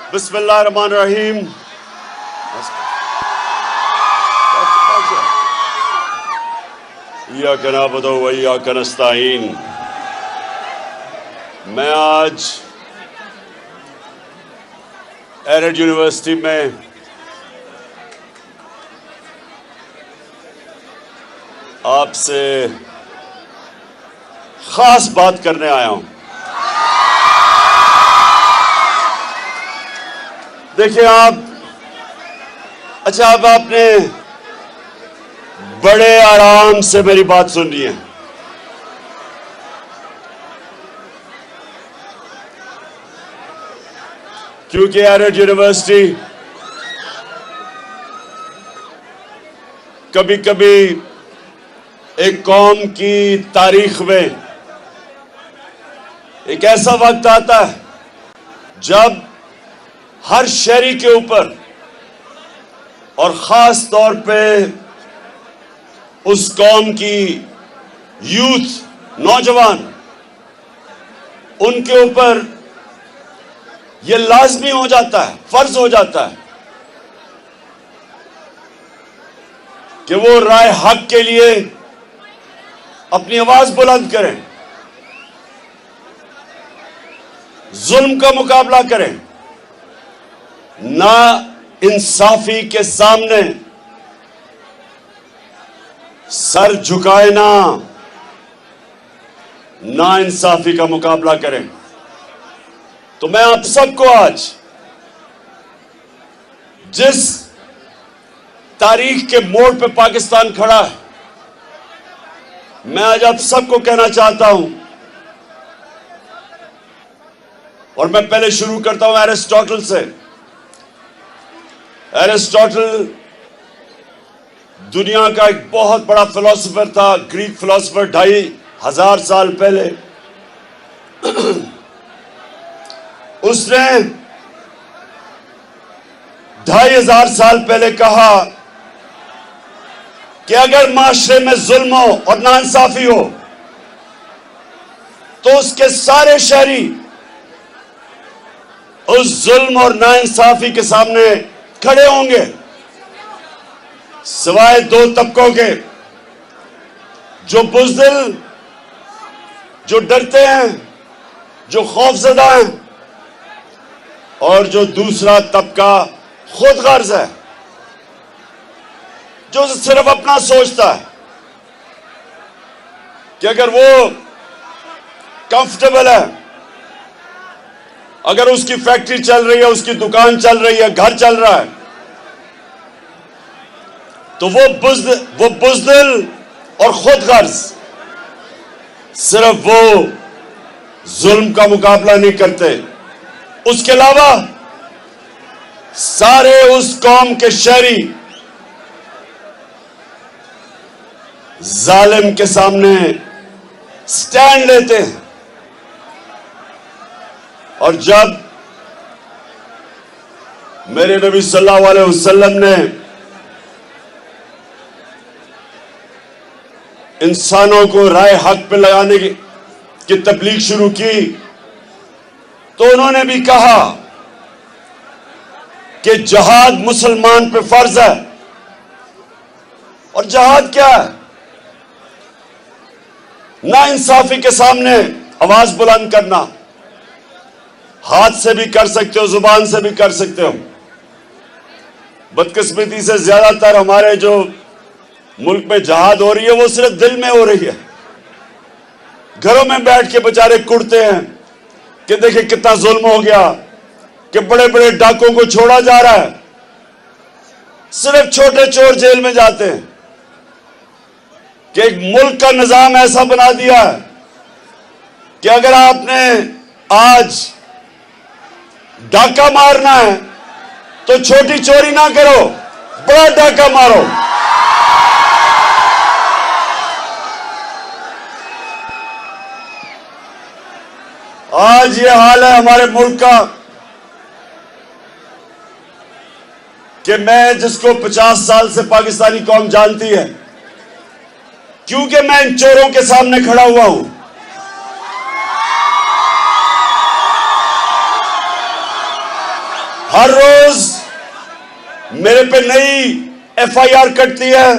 बिस्मिल्लाहिर्रहमानिर्रहीम। इय्याका नअबुदु व इय्याका नस्तईन। मैं आज एरेड यूनिवर्सिटी में आपसे खास बात करने आया हूं। देखिए अब आपने बड़े आराम से मेरी बात सुननी है। क्योंकि एरेड यूनिवर्सिटी कभी कभी एक कौम की तारीख में एक ऐसा वक्त आता है जब हर शहरी के ऊपर और खास तौर पे उस कौम की यूथ, नौजवान, उनके ऊपर यह लाजमी हो जाता है, फर्ज हो जाता है कि वो राय हक के लिए अपनी आवाज बुलंद करें, जुल्म का मुकाबला करें, ना इंसाफी के सामने सर झुकाए, ना इंसाफी का मुकाबला करें। तो मैं आप सबको आज जिस तारीख के मोड़ पे पाकिस्तान खड़ा है, मैं आज आप सबको कहना चाहता हूं, और मैं पहले शुरू करता हूं एरिस्टोटल से। एरिस्टोटल दुनिया का एक बहुत बड़ा फिलोसोफर था, ग्रीक फिलोसोफर, 2500 साल पहले। उसने 2500 साल पहले कहा कि अगर माशरे में जुल्म हो और नाइंसाफी हो तो उसके सारे शहरी उस जुल्म और नाइंसाफी के सामने खड़े होंगे, सिवाय दो तबकों के, जो बुज़दिल, जो डरते हैं, जो खौफजदा हैं, और जो दूसरा तबका खुद गर्ज है, जो सिर्फ अपना सोचता है कि अगर वो कंफर्टेबल है, अगर उसकी फैक्ट्री चल रही है, उसकी दुकान चल रही है, घर चल रहा है, तो वो बुज़दिल और खुद गर्ज, सिर्फ वो जुल्म का मुकाबला नहीं करते, उसके अलावा सारे उस कौम के शहरी जालिम के सामने स्टैंड लेते हैं। और जब मेरे नबी सल्लल्लाहु अलैहि वसल्लम ने इंसानों को राय हक पे लगाने की तबलीग शुरू की, तो उन्होंने भी कहा कि जहाद मुसलमान पे फर्ज है। और जहाद क्या है? ना इंसाफी के सामने आवाज बुलंद करना। हाथ से भी कर सकते हो, जुबान से भी कर सकते हो। बदकिस्मती से ज्यादातर हमारे जो मुल्क में जहाद हो रही है वो सिर्फ दिल में हो रही है। घरों में बैठ के बेचारे कुड़ते हैं कि देखिए कितना जुल्म हो गया, कि बड़े बड़े डाकुओं को छोड़ा जा रहा है, सिर्फ छोटे चोर जेल में जाते हैं। कि एक मुल्क का निजाम ऐसा बना दिया है कि अगर आपने आज डाका मारना है तो छोटी चोरी ना करो, बड़ा डाका मारो। आज ये हाल है हमारे मुल्क का कि मैं, जिसको 50 साल से पाकिस्तानी कौम जानती है, क्योंकि मैं इन चोरों के सामने खड़ा हुआ हूं। हर रोज मेरे पे नई FIR कटती है,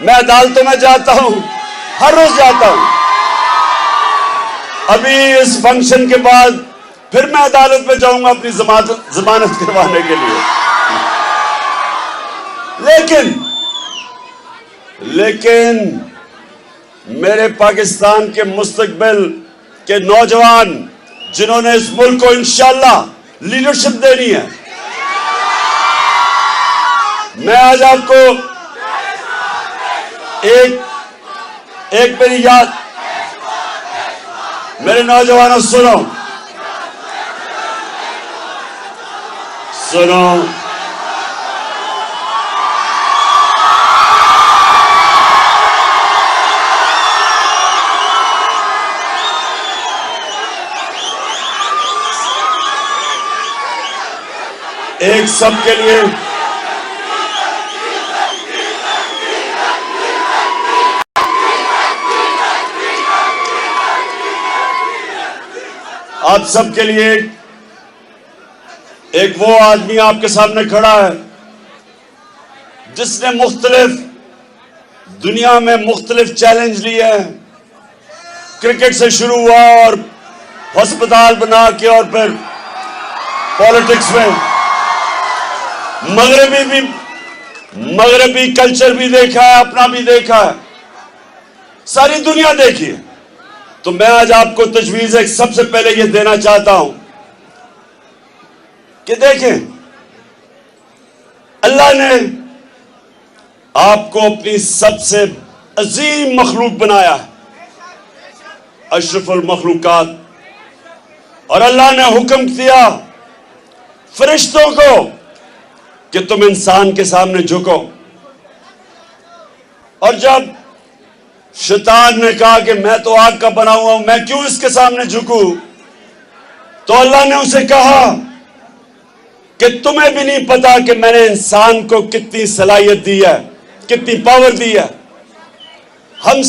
मैं अदालतों में जाता हूं, हर रोज जाता हूं। अभी इस फंक्शन के बाद फिर मैं अदालत में जाऊंगा अपनी जमानत करवाने के लिए। लेकिन मेरे पाकिस्तान के मुस्तकबिल के नौजवान जिन्होंने इस मुल्क को इंशाअल्लाह लीडरशिप देनी है, मैं आज आपको एक मेरी याद, मेरे नौजवानों सुनो, एक सबके लिए आप सबके लिए एक वो आदमी आपके सामने खड़ा है जिसने दुनिया में मुख्तलिफ चैलेंज लिए हैं। क्रिकेट से शुरू हुआ और अस्पताल बना के और फिर पॉलिटिक्स में मगरबी कल्चर भी देखा है, अपना भी देखा है, सारी दुनिया देखी है। तो मैं आज आपको तजवीज़ एक सबसे पहले ये देना चाहता हूं कि देखें, अल्लाह ने आपको अपनी सबसे अजीम मखलूक बनाया है, अशरफुल मखलूकात, और अल्लाह ने हुक्म दिया फरिश्तों को कि तुम इंसान के सामने झुको। और जब शैतान ने कहा कि मैं तो आग का बना हुआ हूं, मैं क्यों इसके सामने झुकूं, तो अल्लाह ने उसे कहा कि तुम्हें भी नहीं पता कि मैंने इंसान को कितनी सलाहियत दी है, कितनी पावर दी है। हम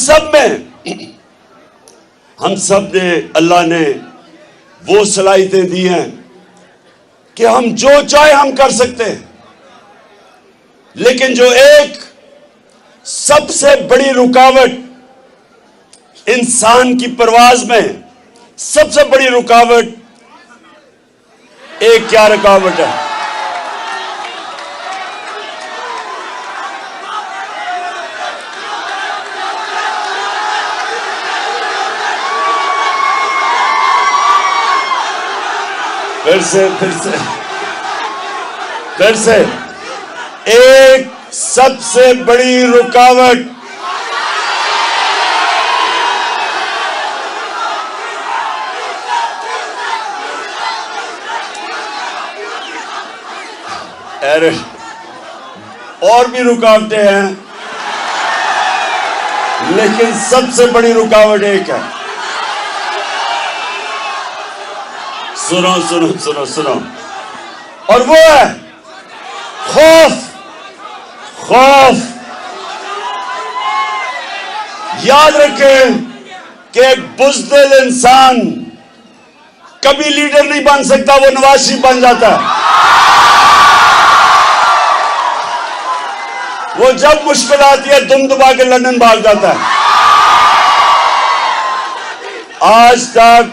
सब ने अल्लाह ने वो सलाहियतें दी हैं कि हम जो चाहे हम कर सकते हैं। लेकिन जो एक सबसे बड़ी रुकावट इंसान की परवाज में, सबसे बड़ी रुकावट, एक क्या रुकावट है? फिर से एक सबसे बड़ी रुकावट अरे और भी रुकावटें हैं, लेकिन सबसे बड़ी रुकावट एक है। सुनो सुनो सुनो सुनो, और वो है खौफ। याद रखें कि एक बुज़दिल इंसान कभी लीडर नहीं बन सकता, वो नवाज शरीफ बन जाता है। वो जब मुश्किल आती है दुम दबा के लंदन भाग जाता है। आज तक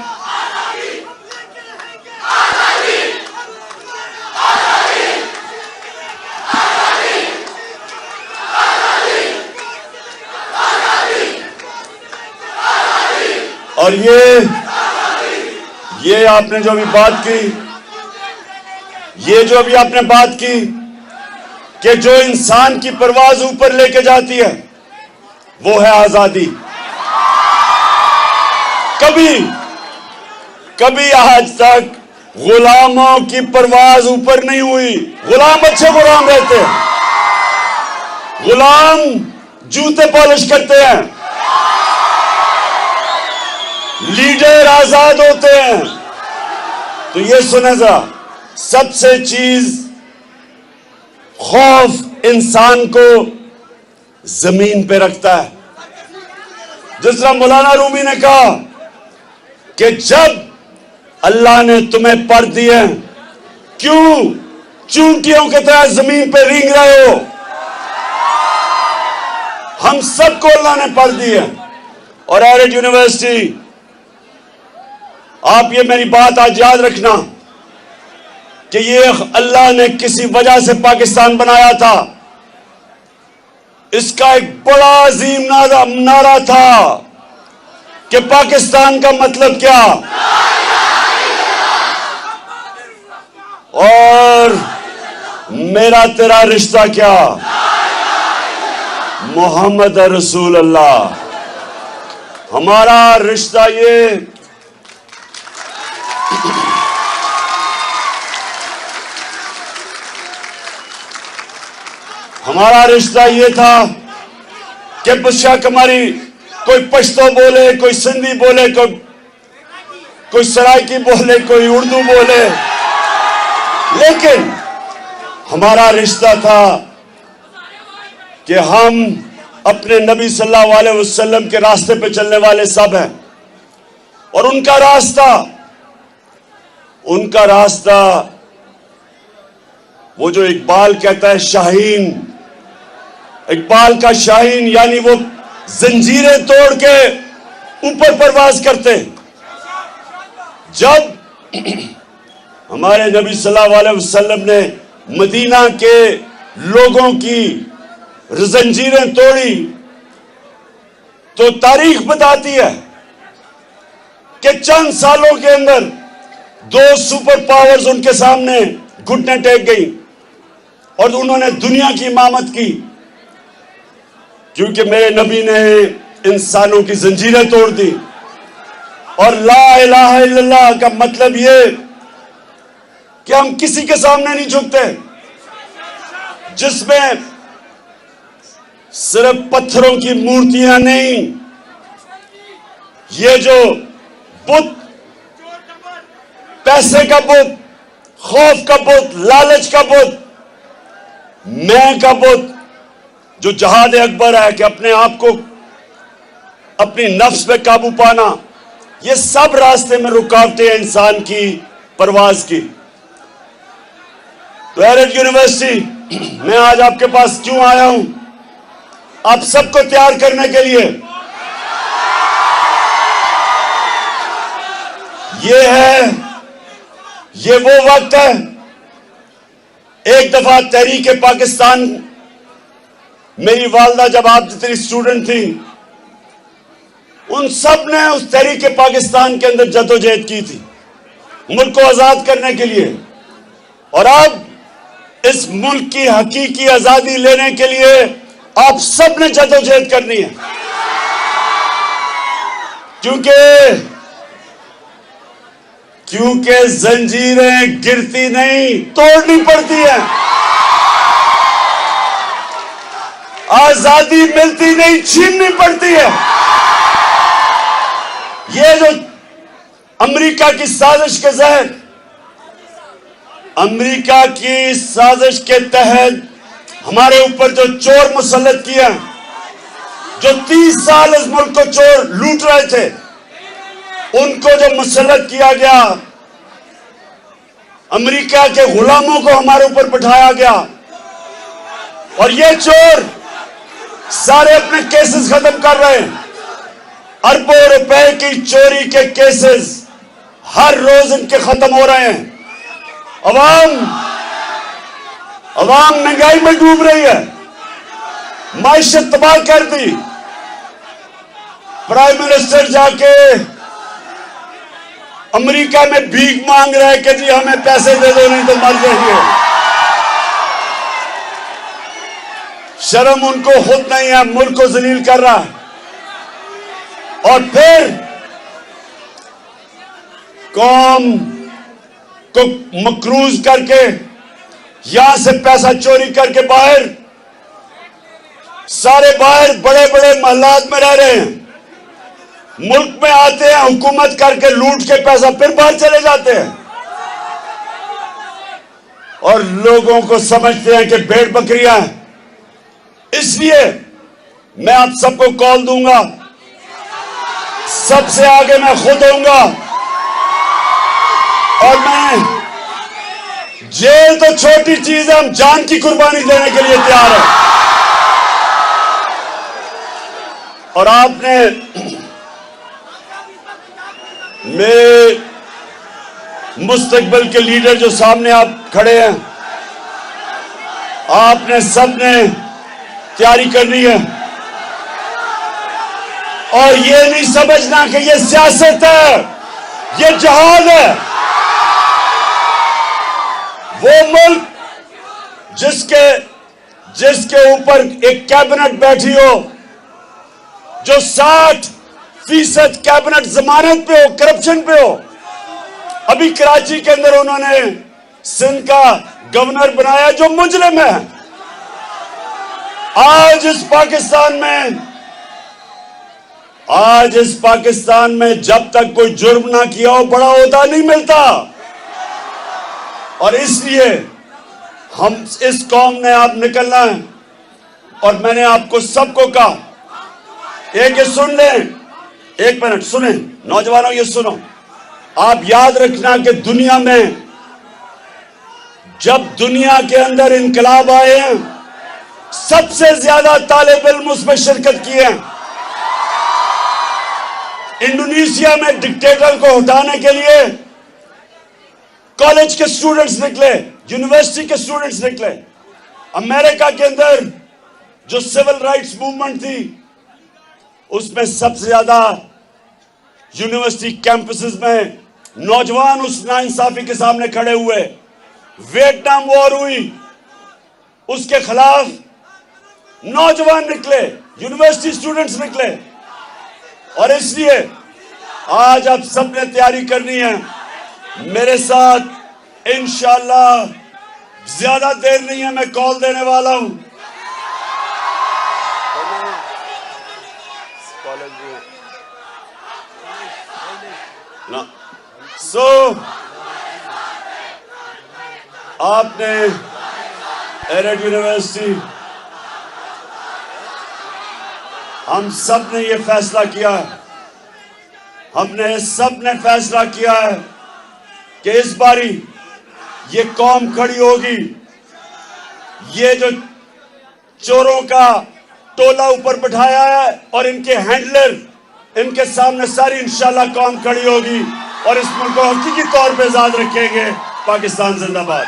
और ये आपने जो अभी बात की, ये जो अभी आपने बात की कि जो इंसान की परवाज ऊपर लेके जाती है वो है आजादी। कभी आज तक गुलामों की परवाज ऊपर नहीं हुई। गुलाम अच्छे गुलाम रहते हैं, गुलाम जूते पॉलिश करते हैं, लीडर आजाद होते हैं। तो ये सुने जरा, सबसे चीज खौफ इंसान को जमीन पे रखता है। जिस तरह मौलाना रूमी ने कहा कि जब अल्लाह ने तुम्हें पर दिए, क्यों चूंटियों की तरह जमीन पे रेंग रहे हो। हम सबको अल्लाह ने पढ़ दी है। और एरेड यूनिवर्सिटी, आप ये मेरी बात आज याद रखना कि ये अल्लाह ने किसी वजह से पाकिस्तान बनाया था। इसका एक बड़ा अजीम नारा था कि पाकिस्तान का मतलब क्या, और मेरा तेरा रिश्ता क्या, मोहम्मद रसूल अल्लाह। हमारा रिश्ता ये था कि बेशक हमारी कोई पश्तो बोले, कोई सिंधी बोले, कोई सराइकी बोले, कोई उर्दू बोले, लेकिन हमारा रिश्ता था कि हम अपने नबी सल्लल्लाहु अलैहि वसल्लम के रास्ते पे चलने वाले सब हैं। और उनका रास्ता वो जो इकबाल कहता है शाहीन, इकबाल का शाहीन यानी वो जंजीरें तोड़ के ऊपर परवाज करते। जब हमारे नबी सल्लल्लाहु अलैहि वसल्लम ने मदीना के लोगों की जंजीरें तोड़ी तो तारीख बताती है कि चंद सालों के अंदर 2 सुपर पावर्स उनके सामने घुटने टेक गई और उन्होंने दुनिया की इमामत की, क्योंकि मेरे नबी ने इंसानों की जंजीरें तोड़ दी। और ला इलाहा इल्लल्लाह का मतलब ये कि हम किसी के सामने नहीं झुकते, जिसमें सिर्फ पत्थरों की मूर्तियां नहीं, ये जो बुत, पैसे का बुत, खौफ का बुत, लालच का बुत, मैं का बुत, जो जहाद अकबर है कि अपने आप को, अपनी नफ्स पे काबू पाना, ये सब रास्ते में रुकावटें इंसान की परवाज की। तो एरेड यूनिवर्सिटी, मैं आज आपके पास क्यों आया हूं? आप सबको तैयार करने के लिए। ये वो वक्त है, एक दफा तहरीक पाकिस्तान, मेरी वालदा जब आप जितनी स्टूडेंट थी, उन सब ने उस तहरीक पाकिस्तान के अंदर जदोजहद की थी मुल्क को आजाद करने के लिए। और अब इस मुल्क की हकीकी आजादी लेने के लिए आप सब ने जदोजहद करनी है, क्योंकि जंजीरें गिरती नहीं, तोड़नी पड़ती है। आजादी मिलती नहीं, छीननी पड़ती है। ये जो अमेरिका की साजिश के तहत, अमेरिका की साजिश के तहत हमारे ऊपर जो चोर मुसल्लत किया, जो 30 साल इस मुल्क को चोर लूट रहे थे, उनको जो मुसल्लत किया गया, अमेरिका के गुलामों को हमारे ऊपर बिठाया गया। और ये चोर सारे अपने केसेस खत्म कर रहे हैं। अरबों रुपए की चोरी के केसेस हर रोज इनके खत्म हो रहे हैं। अवाम महंगाई में डूब रही है, माइशत तबाह कर दी। प्राइम मिनिस्टर जाके अमेरिका में भीख मांग रहा है कि जी हमें पैसे दे दो, नहीं तो मर जाएंगे। शर्म उनको खुद नहीं है, मुल्क को जलील कर रहा है। और फिर कौम को मकरूज करके, यहां से पैसा चोरी करके सारे बाहर बड़े बड़े महलात में रह रहे हैं, मुल्क में आते हैं, हुकूमत करके लूट के पैसा फिर बाहर चले जाते हैं। और लोगों को समझते हैं कि भेड़ बकरियां हैं। इसलिए मैं आप सबको कॉल दूंगा, सबसे आगे मैं खुद होऊंगा और मैं जेल तो छोटी चीज है, हम जान की कुर्बानी देने के लिए तैयार हैं। और आपने मेरे मुस्तकबिल के लीडर जो सामने आप खड़े हैं, आपने सबने तैयारी करनी है और ये नहीं समझना कि ये सियासत है, ये जहाद है। वो मुल्क जिसके ऊपर एक कैबिनेट बैठी हो जो 60% कैबिनेट जमानत पे हो, करप्शन पे हो। अभी कराची के अंदर उन्होंने सिंध का गवर्नर बनाया जो मुजरिम है। आज इस पाकिस्तान में जब तक कोई जुर्म ना किया हो बड़ा ओहदा नहीं मिलता। और इसलिए हम इस कौम ने आप निकलना है। और मैंने आपको सबको कहा, एक ये सुन लें, एक मिनट सुने नौजवानों, ये सुनो। आप याद रखना कि दुनिया में जब दुनिया के अंदर इनकलाब आए हैं, सबसे ज्यादा तालिब इल्म उसमें शिरकत किए हैं। इंडोनेशिया में डिक्टेटर को हटाने के लिए कॉलेज के स्टूडेंट्स निकले, यूनिवर्सिटी के स्टूडेंट्स निकले। अमेरिका के अंदर जो सिविल राइट्स मूवमेंट थी, उसमें सबसे ज्यादा यूनिवर्सिटी कैंपसेस में नौजवान उस नाइंसाफी के सामने खड़े हुए। वियतनाम वॉर हुई, उसके खिलाफ नौजवान निकले, यूनिवर्सिटी स्टूडेंट्स निकले। और इसलिए आज आप सबने तैयारी करनी है मेरे साथ। इंशाअल्लाह ज्यादा देर नहीं है, मैं कॉल देने वाला हूं। आपने एरेड यूनिवर्सिटी, हम सब ने यह फैसला किया है, हमने सब ने फैसला किया है कि इस बारी ये कौम खड़ी होगी। ये जो चोरों का टोला ऊपर बिठाया है और इनके हैंडलर, इनके सामने सारी इंशाल्लाह कौम खड़ी होगी और इस मुल्क को हकीकी तौर पे आजाद रखेंगे। पाकिस्तान जिंदाबाद।